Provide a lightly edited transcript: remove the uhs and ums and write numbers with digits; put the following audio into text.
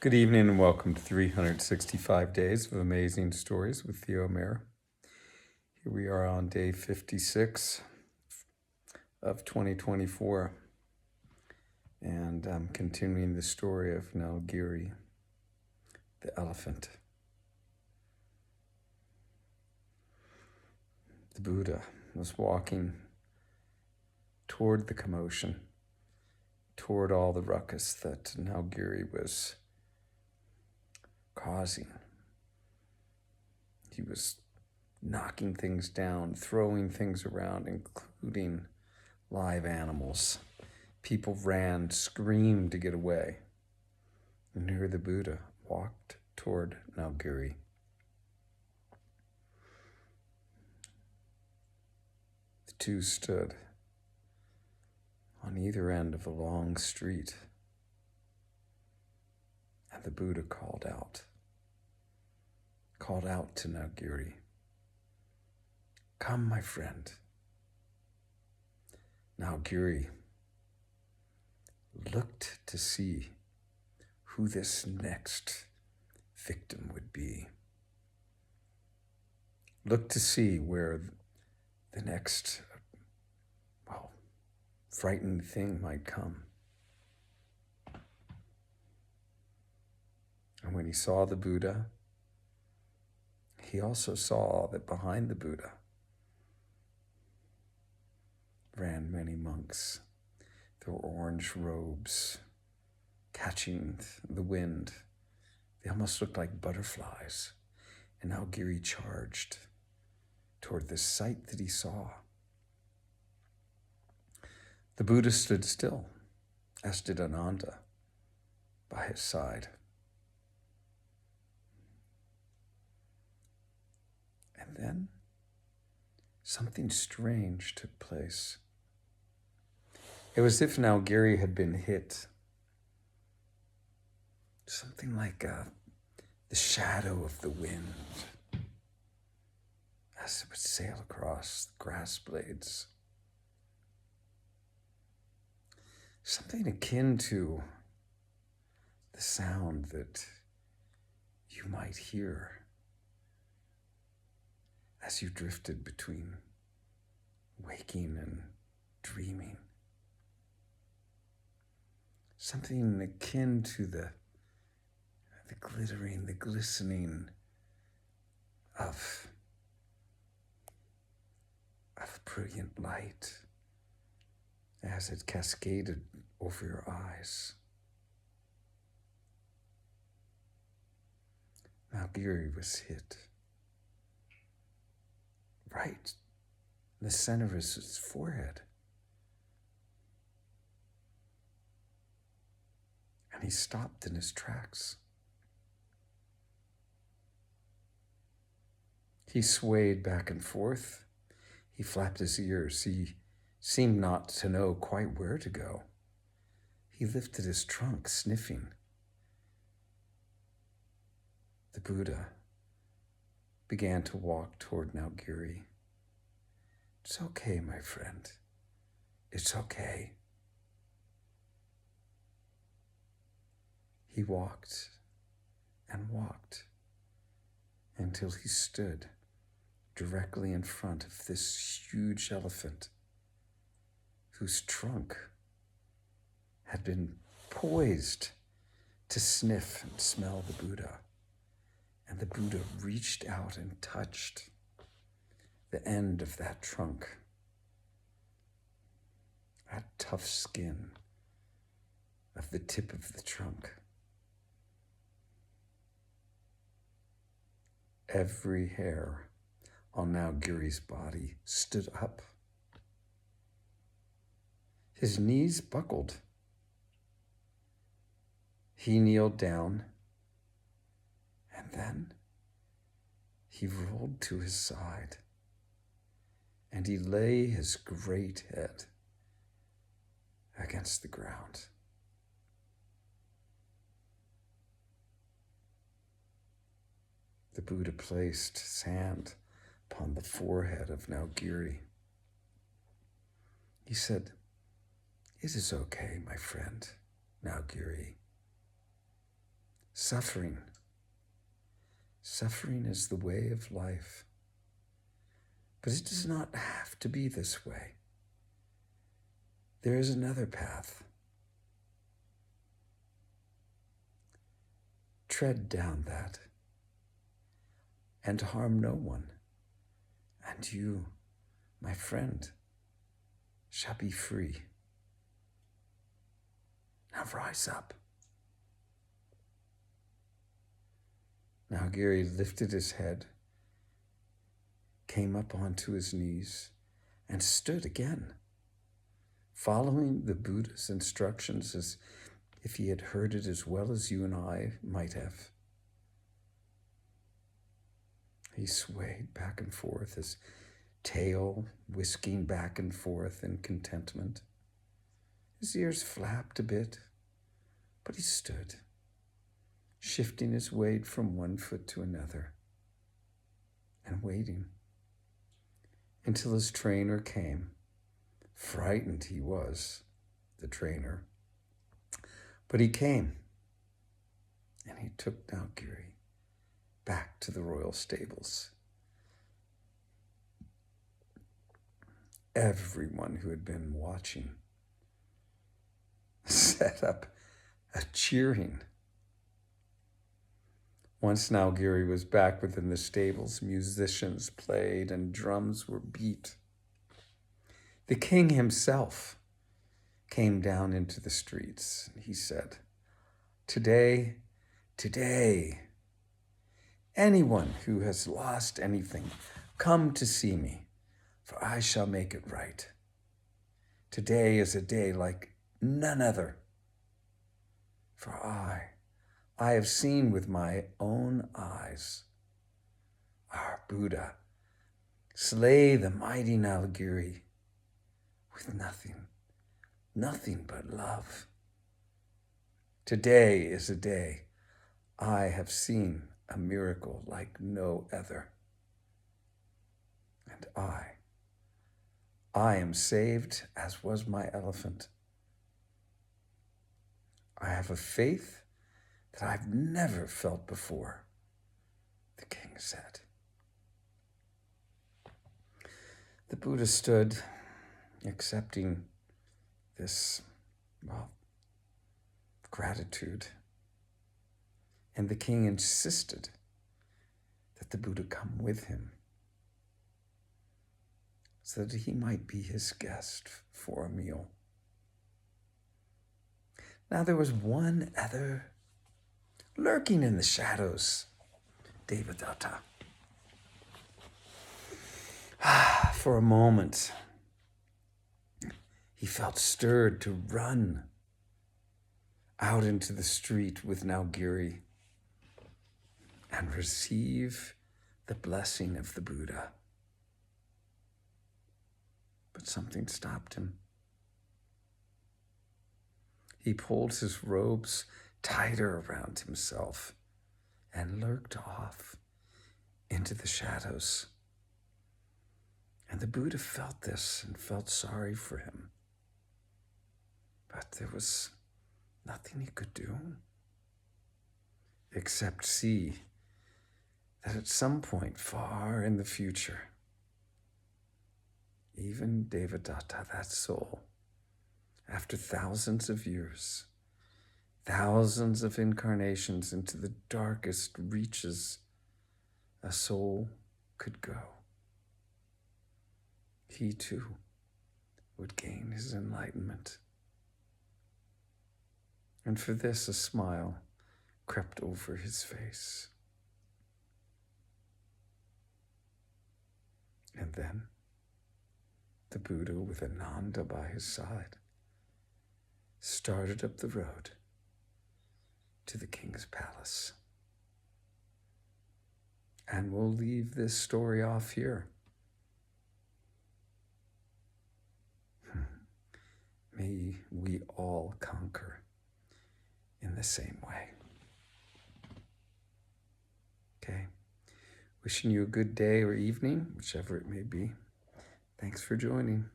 Good evening and welcome to 365 Days of Amazing Stories with Theo Mayer. Here we are on day 56 of 2024, and I'm continuing the story of Nalagiri the Elephant. The Buddha was walking toward the commotion, toward all the ruckus that Nalagiri was causing. He was knocking things down, throwing things around, including live animals. People ran, screamed to get away. And here the Buddha walked toward Nalagiri. The two stood on either end of a long street, and the Buddha called out to Nalagiri, "Come, my friend." Nalagiri looked to see who this next victim would be. Looked to see where the next, frightened thing might come. And when he saw the Buddha, he also saw that behind the Buddha ran many monks, their orange robes catching the wind. They almost looked like butterflies. And Nalagiri charged toward the sight that he saw. The Buddha stood still, as did Ananda by his side. And then something strange took place. It was as if Nalagiri had been hit. Something like the shadow of the wind as it would sail across the grass blades. Something akin to the sound that you might hear as you drifted between waking and dreaming. Something akin to the glittering, the glistening of brilliant light as it cascaded over your eyes. Nalagiri was hit right in the center of his forehead. And he stopped in his tracks. He swayed back and forth. He flapped his ears. He seemed not to know quite where to go. He lifted his trunk, sniffing. The Buddha began to walk toward Nalagiri. "It's okay, my friend. It's okay." He walked and walked until he stood directly in front of this huge elephant whose trunk had been poised to sniff and smell the Buddha. And the Buddha reached out and touched the end of that trunk, that tough skin of the tip of the trunk. Every hair on Nalagiri's body stood up. His knees buckled. He kneeled down, and then he rolled to his side, and he lay his great head against the ground. The Buddha placed his hand upon the forehead of Nalagiri. He said, "It is okay, my friend, Nalagiri. suffering. Suffering is the way of life. But it does not have to be this way. There is another path. Tread down that and harm no one. And you, my friend, shall be free. Now rise up. Nalagiri lifted his head, came up onto his knees, and stood again, following the Buddha's instructions as if he had heard it as well as you and I might have. He swayed back and forth, his tail whisking back and forth in contentment. His ears flapped a bit, but he stood, shifting his weight from one foot to another and waiting until his trainer came. Frightened he was, the trainer, but he came and he took Nalagiri back to the royal stables. Everyone who had been watching set up a cheering. Once Nalagiri was back within the stables, musicians played and drums were beat. The king himself came down into the streets. He said, Today, anyone who has lost anything, come to see me, for I shall make it right. Today is a day like none other, for I have seen with my own eyes our Buddha slay the mighty Nalagiri with nothing but love. Today is a day I have seen a miracle like no other. And I am saved as was my elephant. I have a faith that I've never felt before, the king said. The Buddha stood, accepting this, gratitude. And the king insisted that the Buddha come with him so that he might be his guest for a meal. Now there was one other lurking in the shadows, Devadatta. For a moment, he felt stirred to run out into the street with Nalagiri and receive the blessing of the Buddha. But something stopped him. He pulled his robes tighter around himself and lurked off into the shadows. And the Buddha felt this and felt sorry for him. But there was nothing he could do except see that at some point far in the future, even Devadatta, that soul, after thousands of years, thousands of incarnations into the darkest reaches a soul could go, he too would gain his enlightenment. And for this, a smile crept over his face. And then the Buddha, with Ananda by his side, started up the road to the king's palace. And we'll leave this story off here. May we all conquer in the same way. Okay. Wishing you a good day or evening, whichever it may be. Thanks for joining.